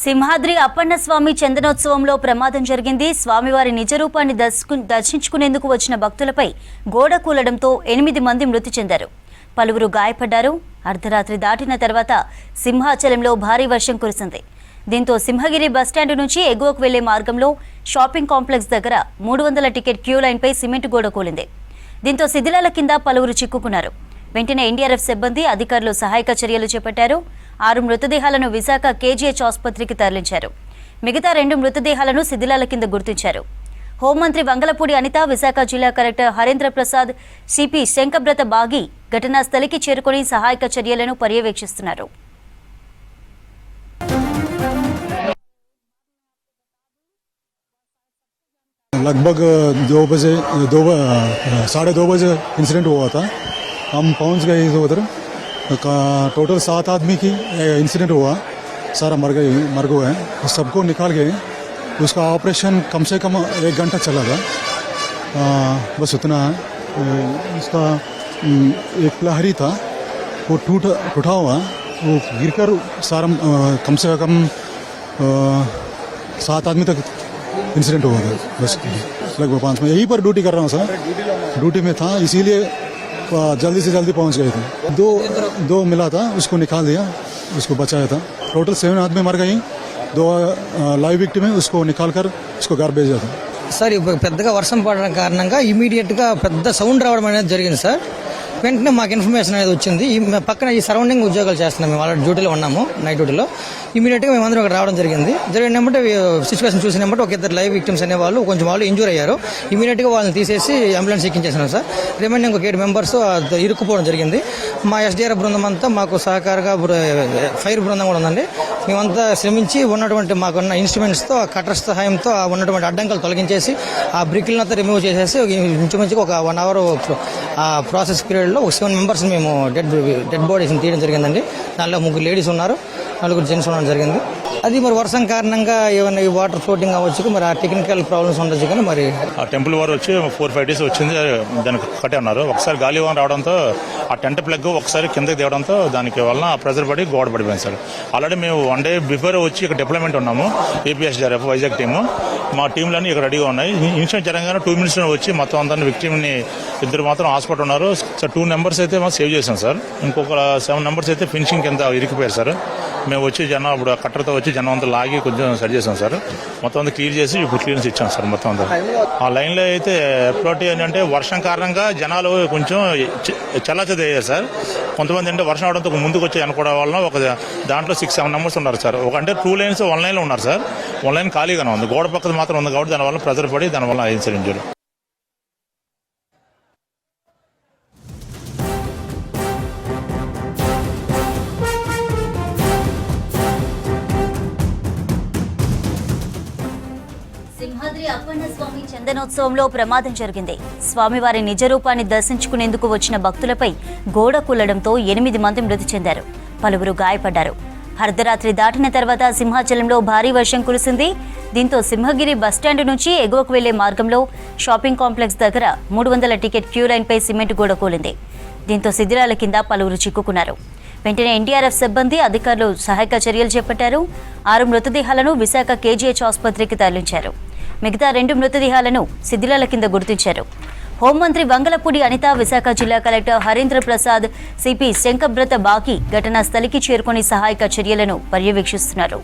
సింహాద్రి అప్పన్న స్వామి చందనోత్సవంలో ప్రమాదం జరిగింది. స్వామివారి నిజరూపాన్ని దర్శించుకునేందుకు వచ్చిన భక్తులపై గోడ కూలడంతో 8 మంది మృతి చెందారు. పలువురు గాయపడ్డారు. అర్ధరాత్రి దాటిన తర్వాత సింహాచలంలో భారీ వర్షం కురిసింది. దీంతో సింహగిరి బస్టాండ్ నుంచి ఎగువకు వెళ్లే మార్గంలో షాపింగ్ కాంప్లెక్స్ దగ్గర 300 టికెట్ క్యూ లైన్పై సిమెంట్ గోడ కూలింది. దీంతో శిథిలాల కింద పలువురు చిక్కుకున్నారు. వెంటనే ఎన్డీఆర్ఎఫ్ సిబ్బంది అధికారులు సహాయక చర్యలు చేపట్టారు. 6 మృతదేహాలను విశాఖ కేజీహెచ్ ఆసుపత్రికి తరలించారు. మిగతా 2 మృతదేహాలను శిథిలాల కింద గుర్తించారు. హోంమంత్రి వంగలపూడి అనిత, విశాఖ జిల్లా కలెక్టర్ హరేంద్ర ప్రసాద్, సిపి శంకబ్రత బాగి ఘటనా స్థలికి చేరుకుని సహాయక చర్యలను పర్యవేక్షిస్తున్నారు. लगभग 2:30 बजे इंसिडेंट हुआ था. हम पहुंच गए उधर. टोटल 7 आदमी की इंसिडेंट हुआ. सारा मर गए हैं. सबको निकाल गए. उसका ऑपरेशन कम से कम 1 घंटा चला था. बस उतना है. उसका एक लहरी था, वो टूटा हुआ. वो गिरकर सारा कम से कम 7 आदमी तक इंसिडेंट हुआ था. बस लगभग 5 में यहीं पर ड्यूटी कर रहा हूँ सर. ड्यूटी में था, इसीलिए जल्दी से जल्दी पहुँच गए थे. दो मिला था, उसको निकाल दिया, उसको बचाया था. टोटल 7 आदमी मर गई. 2 लाइव विक्टिम है, उसको निकाल कर उसको घर भेजा था. సార్ పెద్దగా వర్షం పడడం కారణంగా ఇమీడియట్గా పెద్ద సౌండ్ రావడం అనేది జరిగింది సార్. వెంటనే మాకు ఇన్ఫర్మేషన్ అనేది వచ్చింది. పక్కన ఈ సరౌండింగ్ ఉద్యోగాలు చేస్తున్నాం, మేము వాళ్ళ డ్యూటీలో ఉన్నాము, నైట్ డ్యూటీలో. ఇమీడియట్గా మేమందరం అక్కడ రావడం జరిగింది. జరిగినప్పుడు సిచ్యువేషన్ చూసినప్పుడు ఒక 2 లైవ్ విక్టిమ్స్ అనే వాళ్ళు కొంచెం వాళ్ళు ఇంజూర్ అయ్యారు. ఇమీడియట్గా వాళ్ళని తీసేసి అంబులెన్స్ ఎక్కించేసినాం సార్. రిమైనింగ్ ఒక 7 మెంబర్స్ ఇరుక్కుపోవడం జరిగింది. మా ఎస్డీఆర్ఎఫ్ బృందం అంతా మాకు సహకారంగా ఫైర్ బృందం కూడా ఉందండి. మేమంతా శ్రమించి ఉన్నటువంటి మాకున్న ఇన్స్ట్రుమెంట్స్తో, కట్టర్స్ సహాయంతో ఉన్నటువంటి అడ్డంకులు తొలగించేసి ఆ బ్రిక్లంతా రిమూవ్ చేసేసి ఇంచుమించుగా ఒక 1 అవర్ ఆ ప్రాసెస్ పీరియడ్లో ఒక 7 మెంబర్స్ మేము డెడ్ బాడీస్ని తీయడం జరిగిందండి. దానిలో 3 లేడీస్ ఉన్నారు, 4 జెంట్స్ ఉండడం జరిగింది. అది మరి వర్షం కారణంగా ఏమైనా ఈ వాటర్ ఫ్లోటింగ్ అవ్వచ్చు, మరి ఆ టెక్నికల్ ప్రాబ్లమ్స్ ఉండొచ్చు. కానీ మరి ఆ టెంపుల్ వారు వచ్చి 4-5 డేస్ వచ్చింది, దానికి కట్టే ఉన్నారు. ఒకసారి గాలి వాన రావడంతో ఆ టెంట్ ప్లగ్ ఒకసారి కిందకి దిగడంతో దానికి వలన ప్రెజర్ పడి గోడ పడిపోయింది సార్. ఆల్రెడీ మేము 1 డే బిఫోర్ వచ్చి ఇక్కడ డిప్లాయ్మెంట్ ఉన్నాము. ఏపీఎస్డీఆర్ఎఫ్ వైజాగ్ టీము, మా టీంలన్నీ ఇక్కడ రెడీగా ఉన్నాయి. ఇన్సిడెంట్ జరగానే 2 minutes వచ్చి మొత్తం అందరినీ విక్టిమ్ని 2 మాత్రం హాస్పిటల్ ఉన్నారు సార్. 2 members అయితే మనం సేవ్ చేసాం సార్. ఇంకొక 7 members అయితే ఫినిషింగ్ కింద ఇరికిపోయారు సార్. మేము వచ్చి జనం ఇప్పుడు కట్టర్తో వచ్చి జనం అంతా లాగి కొంచెం సరి చేసాం సార్. మొత్తం అంతా క్లియర్ చేసి ఇప్పుడు క్లియరెన్స్ ఇచ్చాం సార్. మొత్తం అంతా ఆ లైన్లో అయితే ఎప్పుడోటి ఏంటంటే వర్షం కారణంగా జనాలు కొంచెం చల్లాచెది అయ్యారు సార్. కొంతమంది అంటే వర్షం అవడంతో ముందుకు వచ్చి అనుకోవడం వలన ఒక దాంట్లో 6-7 members ఉన్నారు సార్. ఒక అంటే 2 lanes 1 lane లో ఉన్నారు సార్. 1 lane ఖాళీగానే ఉంది, గోడ పక్కన మాత్రం ఉంది కాబట్టి దానివల్ల ప్రెజర్ పడి దానివల్ల అయింది సార్ ఇంజూరీ. సింహాద్రి అప్పన్న స్వామి చందనోత్సవంలో ప్రమాదం జరిగింది. స్వామివారి నిజరూపాన్ని దర్శించుకునేందుకు వచ్చిన భక్తులపై గోడ కూలడంతో 8 మంది మృతి చెందారు. పలువురు గాయపడ్డారు. అర్ధరాత్రి దాటిన తర్వాత సింహాచలంలో భారీ వర్షం కురిసింది. దీంతో సింహగిరి బస్టాండ్ నుంచి ఎగువకు వెళ్లే మార్గంలో షాపింగ్ కాంప్లెక్స్ దగ్గర 300 టికెట్ క్యూ లైన్పై సిమెంట్ గోడ కూలింది. దీంతో శిథిలాల కింద పలువురు చిక్కుకున్నారు. వెంటనే ఎన్డీఆర్ఎఫ్ సిబ్బంది అధికారులు సహాయక చర్యలు చేపట్టారు. 6 మృతదేహాలను విశాఖ కేజీహెచ్ ఆసుపత్రికి తరలించారు. మిగతా 2 మృతదేహాలను శిథిలాల కింద గుర్తించారు. హోంమంత్రి వంగలపూడి అనిత, విశాఖ జిల్లా కలెక్టర్ హరేంద్ర ప్రసాద్, సిపి శంకబ్రత బాకి ఘటనా స్థలికి చేరుకుని సహాయక చర్యలను పర్యవేక్షిస్తున్నారు.